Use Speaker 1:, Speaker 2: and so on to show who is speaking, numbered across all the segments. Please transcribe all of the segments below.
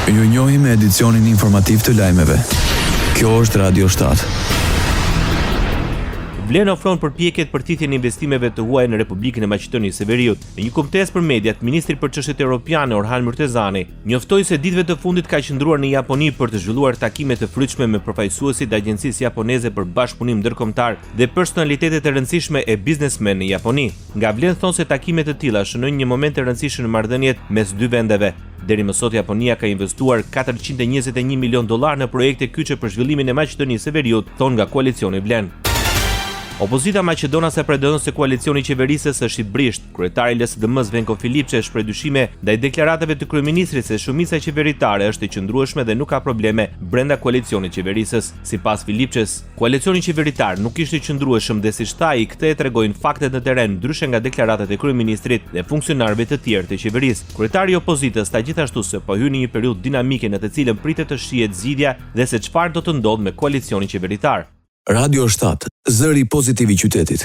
Speaker 1: Ju njohim me edicionin informativ të lajmeve. Kjo është Radio 7.
Speaker 2: Vlen ofron përpjekjet për thithjen e investimeve të huaja në Republikën e Maqedonisë së Veriut. Në një kontestë për mediat, ministri për çështjet europiane Orhan Murtezani njoftoi se ditëve të fundit ka qëndruar në Japoni për të zhvilluar takime të fryqshme me përfaqësuesit e agjencisë japoneze për bashkëpunim ndërkombëtar dhe personalitetet e rëndësishme e biznesmen në Japoni. Nga Vlen thonë se takimet të tilla shënojnë një moment të rëndësishëm në marrëdhëniet mes dy vendeve. Deri më sot Japonia ka investuar $421 milion në projekte kyçe për zhvillimin e Maqedonisë së Veriut, thonë nga koalicioni Vlen. Opozita maqedonase pretendon se koalicioni i qeverisës është i brisht. Kryetari i LSDM-s Venko Filipçe shpreh dyshime ndaj deklaratave të kryeministrit se shumica qeveritare është e qëndrueshme dhe nuk ka probleme brenda koalicionit qeverisës. Sipas Filipçes, koalicioni qeveritar nuk ishte i qëndrueshëm dhe siç tha ai, këtë e tregojnë faktet në terren, ndryshe nga deklaratat e kryeministrit dhe funksionarëve të tjerë të qeverisë. Kryetari i opozitës tha gjithashtu se po hyn në një periudhë dinamike në të cilën pritet të shihet zgjidhja dhe se çfarë do të ndodhë me koalicionin qeveritar.
Speaker 1: Radio 7, zëri pozitiv i qytetit.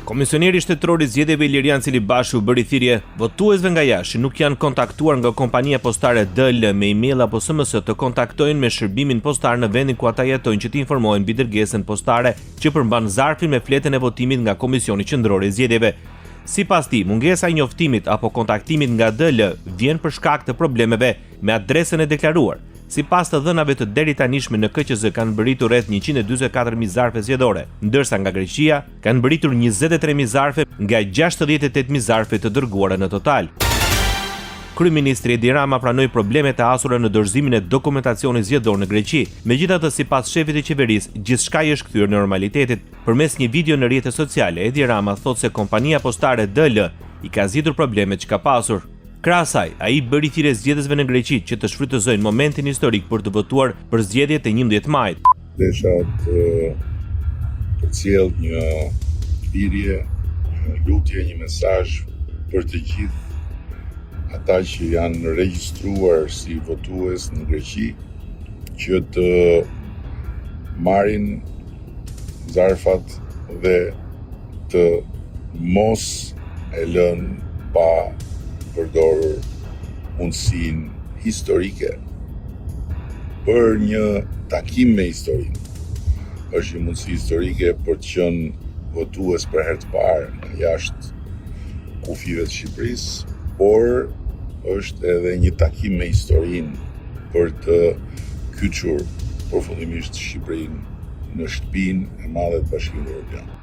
Speaker 2: Komisioneri shtetëror i zgjedhjeve Ilirian Cilibashi u bëri thirrje votuesve nga jashtë që nuk janë kontaktuar nga kompania postare DL me email apo SMS të kontaktojnë me shërbimin postar në vendin ku ata jetojnë që të informojnë mbi dërgesën postare që përmban zarfin me fletën e votimit nga Komisioni Qendror i Zgjedhjeve. Sipas tij, mungesa e njoftimit apo kontaktimit nga DL vjen për shkak të problemeve me adresën e deklaruar. Sipas të dhënave të deri tanishme në KQZ kanë mbërritur rreth 144.000 zarfe zgjedhore, ndërsa nga Greqia kanë mbërritur 23.000 zarfe nga 68.000 zarfe të dërguara në total. Kryeministri Edi Rama pranoi problemet e asura në dorëzimin e dokumentacionit zgjedhor në Greqi. Megjithatë, sipas shefit të qeverisë, gjithçka i është kthyer në normalitetit. Përmes një video në rrjetet sociale, Edi Rama thotë se kompania postare DL i ka zgjidhur problemet që ka pasur. Krahas asaj, ai bëri thirrje zgjedhësve në Greqi që të shfrytëzojnë momentin historik për të votuar për zgjedhjet e 11 majit.
Speaker 3: Desha të përcjell një thirrje, lutje, një mesazh për të gjithë ata që janë regjistruar si votues në Greqi që të marrin zarfat dhe të mos e lënë pa përdorur mundësinë historike për një takim me historinë. Është një mundësi historike për të qenë votues për herë të parë në jashtë kufive të Shqipërisë, por është edhe një takim me historinë për të kyçur përfundimisht Shqipërinë në shtëpinë e madhe të Bashkimit Evropian.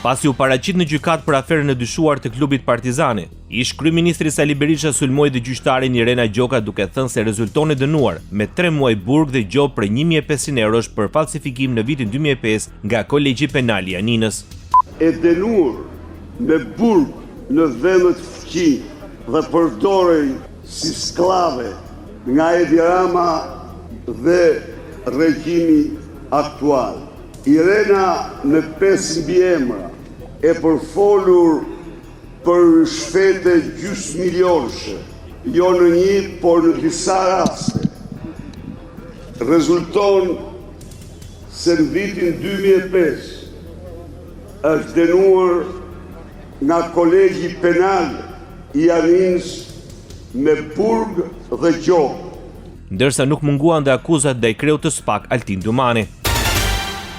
Speaker 2: Pasi u paraqit në gjykatë për aferën e dyshuar të klubit Partizani, ish kryeministri Sali Berisha sulmoi dhe gjyqtarin Irena Gjoka duke thënë se rezultoni dënuar me 3 muaj burg dhe gjop për 1.500 eurosh për falsifikim në vitin 2005 nga Kolegji Penal i Aninës.
Speaker 4: E dënuar me burg në vendet fuqi dhe përdorej si sklave nga Edi Rama dhe regjimi aktual. Irena në 5 mbiemra e përfolur për shfete gjysmilionëshe, jo në një, por në disa raste. Rezulton se në vitin 2005 është dënuar nga Kolegji Penal i Aninës me burg dhe gjop.
Speaker 2: Ndërsa nuk munguan dhe akuzat ndaj kreut të SPAK Altin Dumani.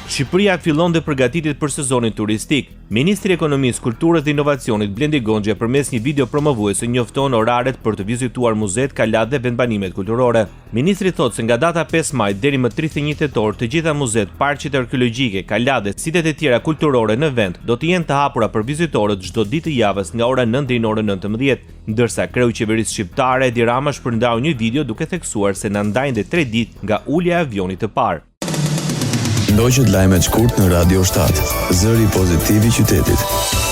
Speaker 2: Shqipëria fillon dhe përgatitet për sezonin turistik. Ministri i Ekonomisë, Kulturës dhe Inovacionit Blendi Gonxha përmes një video promovuese njofton oraret për të vizituar muzeet, kalat dhe vendbanimet kulturore. Ministri thotë se nga data 5 maj deri më 31 tetor të gjitha muzeet, parqet arkeologjike, kalat dhe sitet e tjera kulturore në vend do të jenë të hapura për vizitorët çdo ditë të javës nga ora 9 deri në orën 19, ndërsa kreu i qeverisë shqiptare Edi Rama shpërndau një video duke theksuar se na ndajnë 3 ditë nga ulja e avionit të parë.
Speaker 1: Ndoqët lajmet shkurt në Radio 7, zëri pozitiv i qytetit.